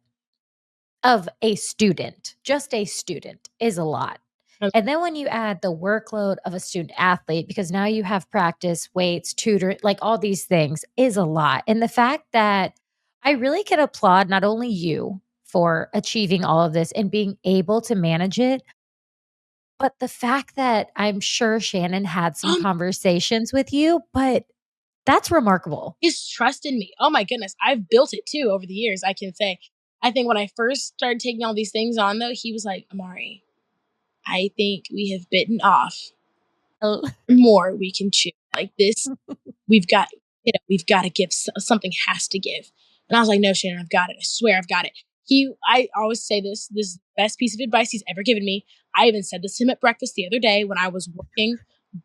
of a student, just a student, is a lot. Uh, And then when you add the workload of a student athlete, because now you have practice, weights, tutor, like all these things is a lot. And the fact that I really can applaud not only you for achieving all of this and being able to manage it, but the fact that I'm sure Shannon had some um, conversations with you, but that's remarkable. his trust in me. Oh my goodness. I've built it too over the years, I can say. I think when I first started taking all these things on though, he was like, "Amari, I think we have bitten off Oh. more we can chew. Like this, we've got, we've got to give something has to give." And I was like, "No, Shannon, I've got it. I swear I've got it." I always say this is the best piece of advice he's ever given me. I even said this to him at breakfast the other day when I was working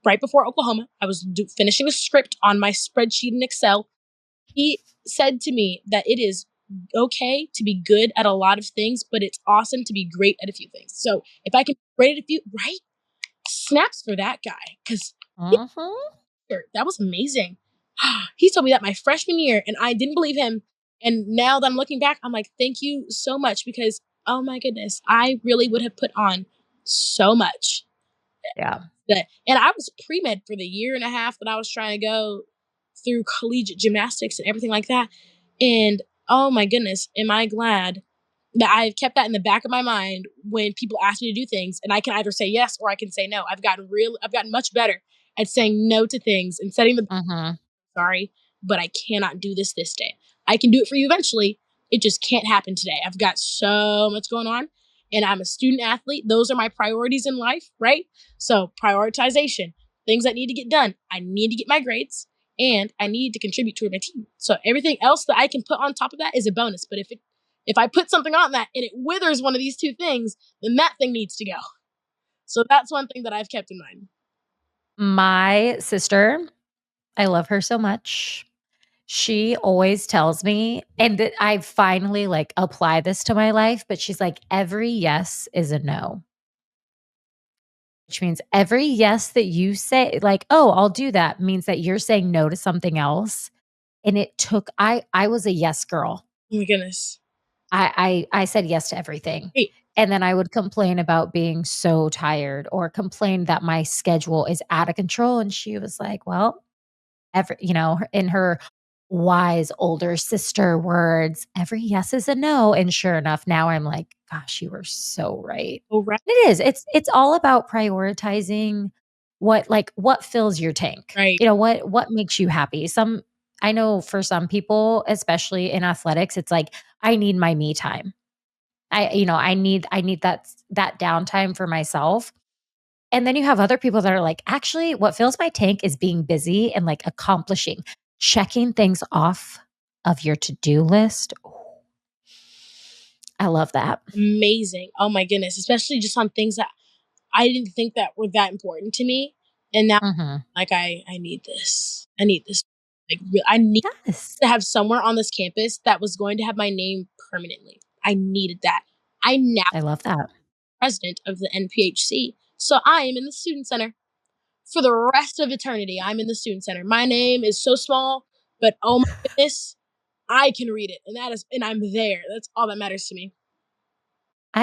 right before Oklahoma. I was finishing a script on my spreadsheet in Excel. He said to me that it is okay to be good at a lot of things, but it's awesome to be great at a few things. So if I can be great at a few, right? Snaps for that guy, 'cause Mhm. that was amazing. He told me that my freshman year, and I didn't believe him, and now that I'm looking back, I'm like, "Thank you so much," because, oh my goodness, I really would have put on so much. Yeah. That and I was pre-med for the year and a half that I was trying to go through collegiate gymnastics and everything like that, and, oh my goodness, am I glad that I've kept that in the back of my mind when people ask me to do things, and I can either say yes or I can say no. I've gotten much better at saying no to things and setting the Mhm. sorry, but I cannot do this day. I can do it for you eventually. It just can't happen today. I've got so much going on and I'm a student athlete. Those are my priorities in life, right? So, prioritization, things that need to get done. I need to get my grades and I need to contribute to my team. So, everything else that I can put on top of that is a bonus. But if I put something on that and it withers one of these two things, then that thing needs to go. So, that's one thing that I've kept in mind. My sister, I love her so much. She always tells me, and that I finally, like, apply this to my life, but she's like, "Every yes is a no." Which means every yes that you say, like, "Oh, I'll do that," means that you're saying no to something else, and it took I was a yes girl. Oh my goodness. I said yes to everything, Hey, and then I would complain about being so tired or complain that my schedule is out of control, and she was like, "Well, in her wise older sister words, every yes is a no." And sure enough, now I'm like, gosh, you were so right. oh, right. It is. It's all about prioritizing what fills your tank. Right. What makes you happy. I know for some people, especially in athletics, it's like, I need my me time. I need that downtime for myself. And then you have other people that are like, actually, what fills my tank is being busy and like accomplishing, checking things off of your to-do list. Ooh, I love that. Amazing. Oh my goodness, especially just on things that I didn't think that were that important to me, and now, Mhm. like, I need this. I need this. Like, I need Yes. to have somewhere on this campus that was going to have my name permanently. I needed that. I'm now I love that. president of the NPHC, so I am in the student center for the rest of eternity. I'm in the student center. My name is so small, but oh my goodness, I can read it, and I'm there. That's all that matters to me.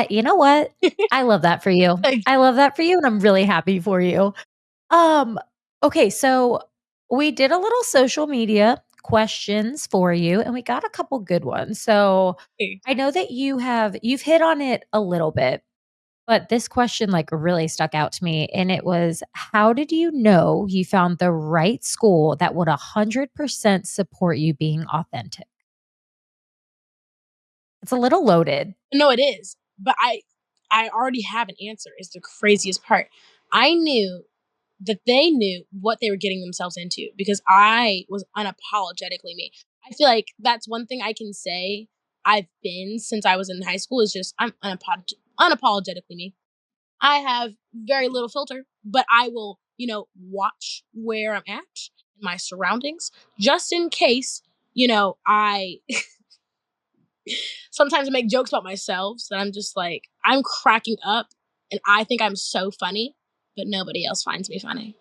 You know what? I love that for you. Like, I love that for you, and I'm really happy for you. Um, okay, so we did a little social media questions for you, and we got a couple good ones. So I know that you've hit on it a little bit, but this question like really stuck out to me. And it was, how did you know you found the right school that would 100% support you being authentic? It's a little loaded. no, it is. But I already have an answer is the craziest part. I knew that they knew what they were getting themselves into because I was unapologetically me. I feel like that's one thing I can say I've been since I was in high school is just I'm unapologetically me. I have very little filter, but I will, watch where I'm at, my surroundings, just in case, I sometimes I make jokes about myself that I'm just like, I'm cracking up and I think I'm so funny, but nobody else finds me funny.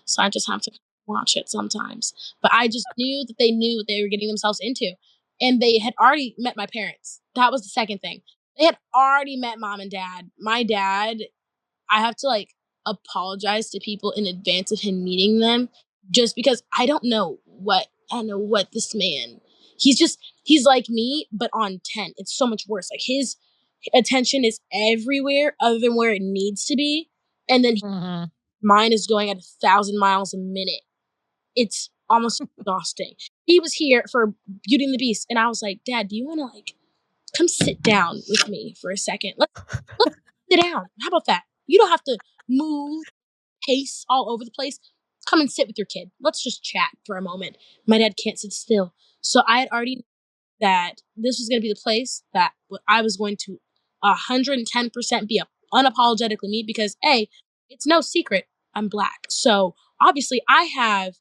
So I just have to watch it sometimes. But I just knew that they knew what they were getting themselves into. And they had already met my parents. That was the second thing. They had already met mom and dad. My dad, I have to like apologize to people in advance of him meeting them just because I don't know what this man. He's like me but on 10. It's so much worse. Like his attention is everywhere other than where it needs to be. And then Mhm. mine is going at 1,000 miles a minute. It's almost exhausting. He was here for Beauty and the Beast and I was like, "Dad, do you want to like come sit down with me for a second? Let's sit down. How about that? You don't have to move, pace all over the place. Come and sit with your kid. Let's just chat for a moment." My dad can't sit still. So I had already that this was going to be the place that I was going to 110% be unapologetically me because A, it's no secret I'm black. So obviously I have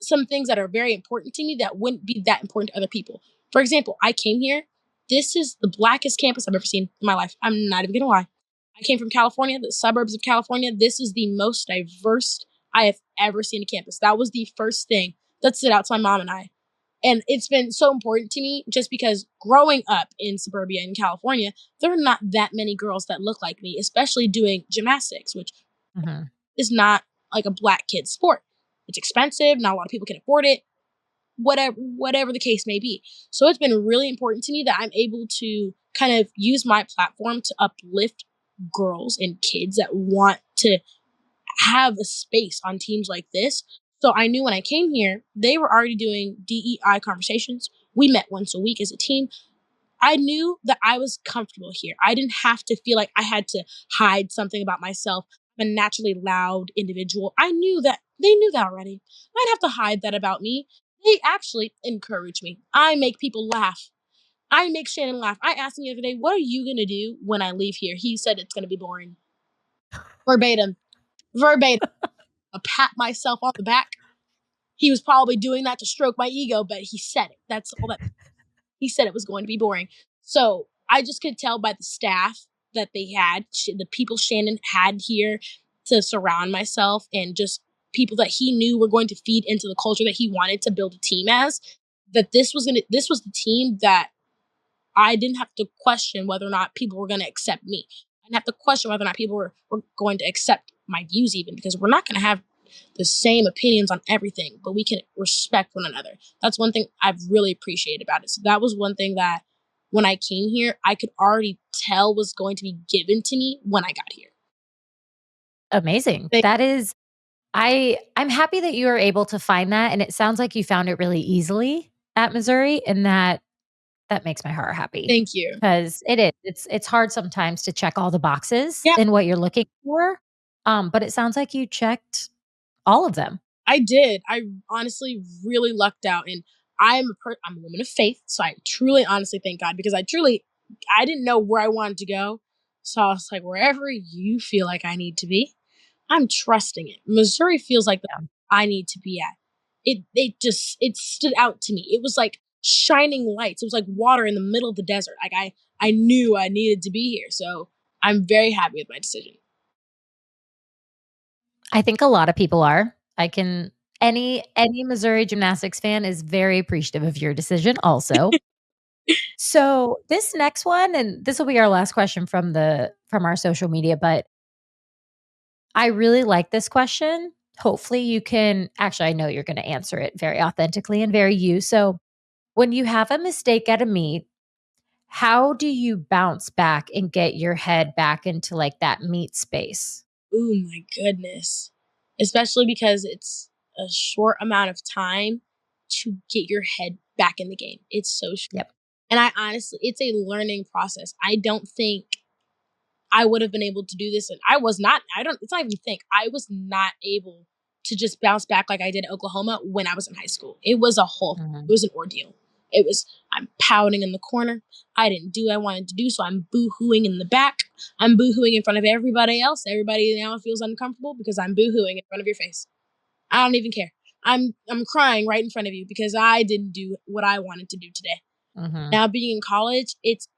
some things that are very important to me that wouldn't be that important to other people. For example, I came here. This is the blackest campus I've ever seen in my life. I'm not even going to lie. I came from California, the suburbs of California. This is the most diverse I have ever seen a campus. That was the first thing that stood out to my mom and I. And it's been so important to me just because growing up in suburbia in California, there are not that many girls that look like me, especially doing gymnastics, which Mhm. is not like a black kid sport. It's expensive. Not a lot of people can afford it. Whatever the case may be. So it's been really important to me that I'm able to kind of use my platform to uplift girls and kids that want to have a space on teams like this. So I knew when I came here, they were already doing DEI conversations. We met once a week as a team. I knew that I was comfortable here. I didn't have to feel like I had to hide something about myself. I'm a naturally loud individual. I knew that they knew that already. I didn't have to hide that about me. They actually encourage me. I make people laugh. I make Shannon laugh. I asked him the other day, "What are you going to do when I leave here?" He said it's going to be boring. Verbatim. Verbatim. I pat myself on the back. He was probably doing that to stroke my ego, but he said it. That's all that he said, it was going to be boring. So I just could tell by the staff that they had, the people Shannon had here to surround myself, and just people that he knew were going to feed into the culture that he wanted to build a team as, that this was the team that I didn't have to question whether or not people were going to accept me. I didn't have to question whether or not people were going to accept my views, even, because we're not going to have the same opinions on everything, but we can respect one another. That's one thing I've really appreciated about it. So that was one thing that when I came here, I could already tell was going to be given to me when I got here. Amazing. Thank, That is I'm happy that you were able to find that, and it sounds like you found it really easily at Missouri, and that makes my heart happy thank you. because it is. It's hard sometimes to check all the boxes Yeah, in what you're looking for, but it sounds like you checked all of them. I did. I honestly really lucked out, and I'm a woman of faith, so I truly, honestly thank God, because I didn't know where I wanted to go, so I was like, wherever you feel like I need to be, I'm trusting it. Missouri feels like the Yeah. I need to be at. It stood out to me. It was like shining lights. It was like water in the middle of the desert. Like I knew I needed to be here, so I'm very happy with my decision. I think a lot of people are. I can any Missouri Gymnastics fan is very appreciative of your decision also. So, this next one, and this will be our last question from our social media, but I really like this question. Hopefully you can actually I know you're going to answer it very authentically and very you. So, when you have a mistake at a meet, how do you bounce back and get your head back into like that meet space? Oh my goodness. Especially because it's a short amount of time to get your head back in the game. It's so short. Yep. And I honestly, it's a learning process. I don't think I would have been able to do this. And I was not, I don't, it's not even think, I was not able to just bounce back like I did at Oklahoma when I was in high school. It was a whole, it Mhm. was an ordeal. It was, I'm pouting in the corner. I didn't do what I wanted to do, so I'm boo-hooing in the back. I'm boo-hooing in front of everybody else. Everybody now feels uncomfortable because I'm boo-hooing in front of your face. I don't even care. I'm crying right in front of you because I didn't do what I wanted to do today. Mhm. Now being in college, it's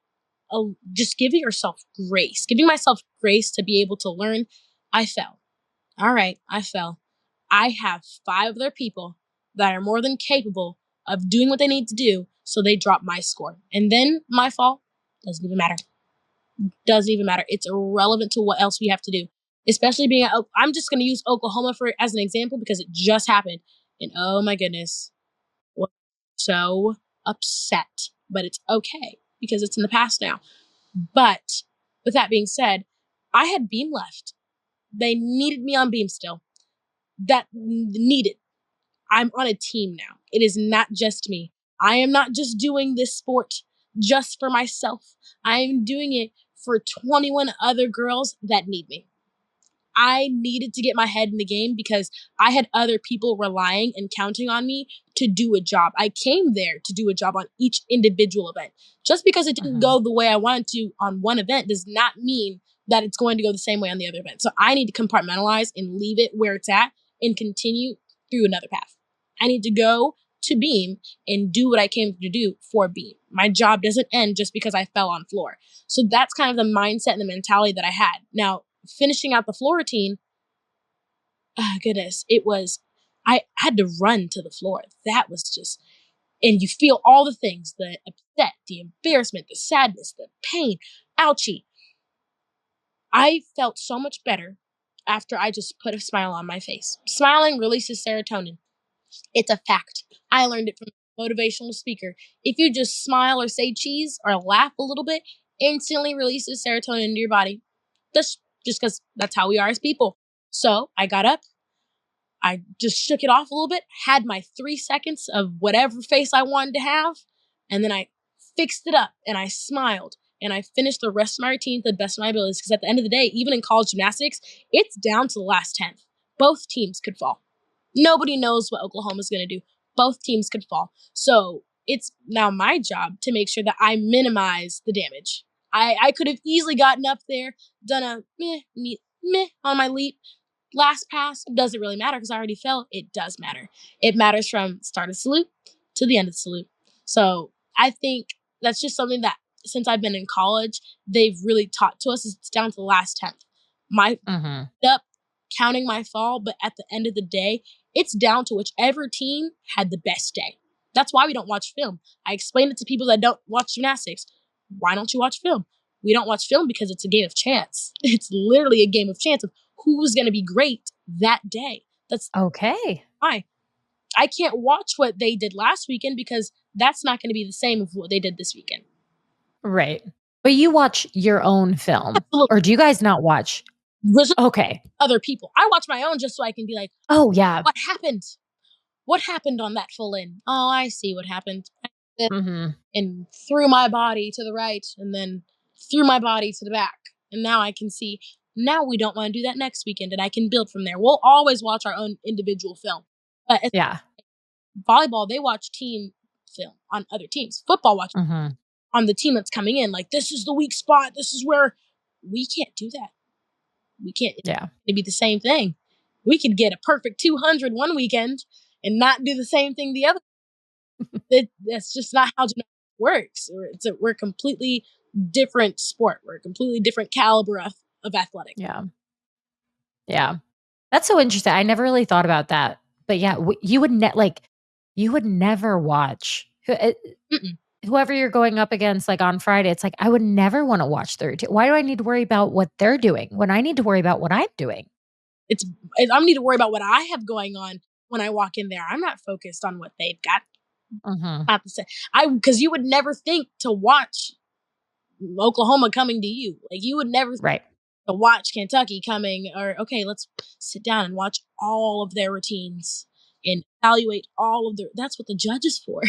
just giving yourself grace, giving myself grace to be able to learn. I fell. All right, I fell. I have 5 other people that are more than capable of doing what they need to do, so they drop my score. And then my fall doesn't even matter. Doesn't even matter. It's irrelevant to what else we have to do. Especially being at, I'm just going to use Oklahoma for as an example because it just happened. And oh my goodness, was so upset. But it's okay because it's in the past now. But with that being said, I had beam left. They needed me on beam still. That needed. I'm on a team now. It is not just me. I am not just doing this sport just for myself. I am doing it for 21 other girls that need me. I needed to get my head in the game because I had other people relying and counting on me to do a job. I came there to do a job on each individual event. Just because it didn't Mhm. go the way I wanted to on one event does not mean that it's going to go the same way on the other event. So I need to compartmentalize and leave it where it's at and continue through another path. I need to go to Beam and do what I came to do for Beam. My job doesn't end just because I fell on floor. So that's kind of the mindset and the mentality that I had. Now, finishing out the floor routine, oh goodness, I had to run to the floor. That was just, and you feel all the things, the upset, the embarrassment, the sadness, the pain. Ouchie. I felt so much better after I just put a smile on my face. Smiling releases serotonin. It's a fact. I learned it from a motivational speaker. If you just smile or say cheese or laugh a little bit, instantly releases serotonin into your body. Just because that's how we are as people. So I got up, I just shook it off a little bit, had my 3 seconds of whatever face I wanted to have, and then I fixed it up and I smiled and I finished the rest of my routine to the best of my abilities. Because at the end of the day, even in college gymnastics, it's down to the last tenth. Both teams could fall. Nobody knows what Oklahoma's going to do. Both teams could fall. So it's now my job to make sure that I minimize the damage. I could have easily gotten up there, done a meh on my leap. Last pass, doesn't really matter because I already fell. It does matter. It matters from start of salute to the end of the salute. So I think that's just something that since I've been in college, they've really taught to us is it's down to the last tenth. My up counting my fall, but at the end of the day, it's down to whichever team had the best day. That's why we don't watch film. I explain it to people that don't watch gymnastics. Why don't you watch film? We don't watch film because it's a game of chance. It's literally a game of chance of who's going to be great that day. That's okay. why. I can't watch what they did last weekend because that's not going to be the same as what they did this weekend. Right. But you watch your own film. Absolutely. Or do you guys not watch? Okay. Other people. I watch my own just so I can be like, oh, yeah. What happened? What happened on that full in? Oh, I see what happened. And threw my body to the right and then threw my body to the back. And now I can see, now we don't want to do that next weekend and I can build from there. We'll always watch our own individual film. But yeah. Volleyball, they watch team film on other teams. Football watch on the team that's coming in. Like, this is the weak spot. This is where we can't do that. We can't. Yeah. It'd be the same thing. We could get a perfect 200 one weekend and not do the same thing the other. That's just not how gymnastics works. We're a completely different sport. We're a completely different caliber of athletics. Yeah. Yeah. That's so interesting. I never really thought about that. But yeah, you would never watch whoever you're going up against, like on Friday. It's like, I would never want to watch their routine. Why do I need to worry about what they're doing when I need to worry about what I'm doing? I need to worry about what I have going on when I walk in there. I'm not focused on what they've got. Not the same. Because you would never think to watch Oklahoma coming to you. Like, you would never right. to watch Kentucky coming, or okay, let's sit down and watch all of their routines and evaluate all of their. That's what the judge is for.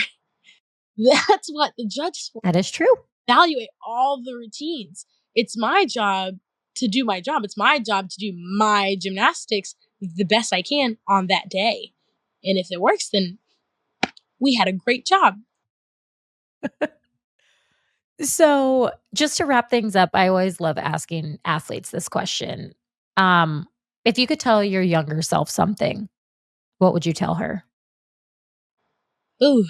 That's what the judge is for. That is true. Evaluate all the routines. It's my job to do my job. It's my job to do my gymnastics the best I can on that day. And if it works, then we had a great job. So just to wrap things up, I always love asking athletes this question. If you could tell your younger self something, what would you tell her? Ooh.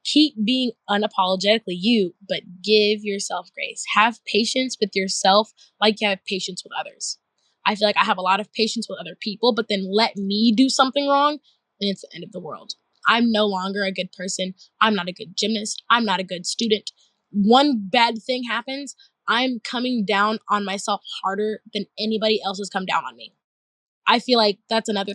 Keep being unapologetically you, but give yourself grace. Have patience with yourself like you have patience with others. I feel like I have a lot of patience with other people, but then let me do something wrong, and it's the end of the world. I'm no longer a good person. I'm not a good gymnast. I'm not a good student. One bad thing happens, I'm coming down on myself harder than anybody else has come down on me. I feel like that's another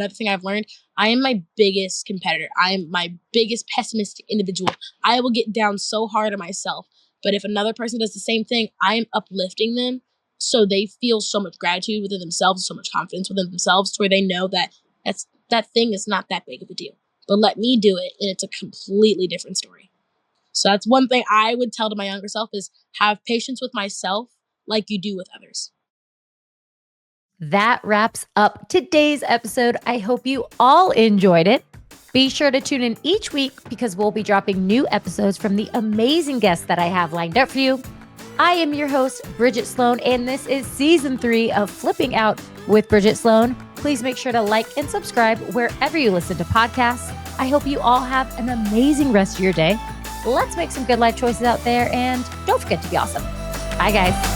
thing I've learned. I am my biggest competitor. I am my biggest pessimistic individual. I will get down so hard on myself. But if another person does the same thing, I am uplifting them so they feel so much gratitude within themselves, so much confidence within themselves, to where they know that that thing is not that big of a deal. But let me do it, and it's a completely different story. So that's one thing I would tell to my younger self is have patience with myself like you do with others. That wraps up today's episode. I hope you all enjoyed it. Be sure to tune in each week because we'll be dropping new episodes from the amazing guests that I have lined up for you. I am your host, Bridget Sloan, and this is season 3 of Flipping Out with Bridget Sloan. Please make sure to like and subscribe wherever you listen to podcasts. I hope you all have an amazing rest of your day. Let's make some good life choices out there, and don't forget to be awesome. Bye, guys.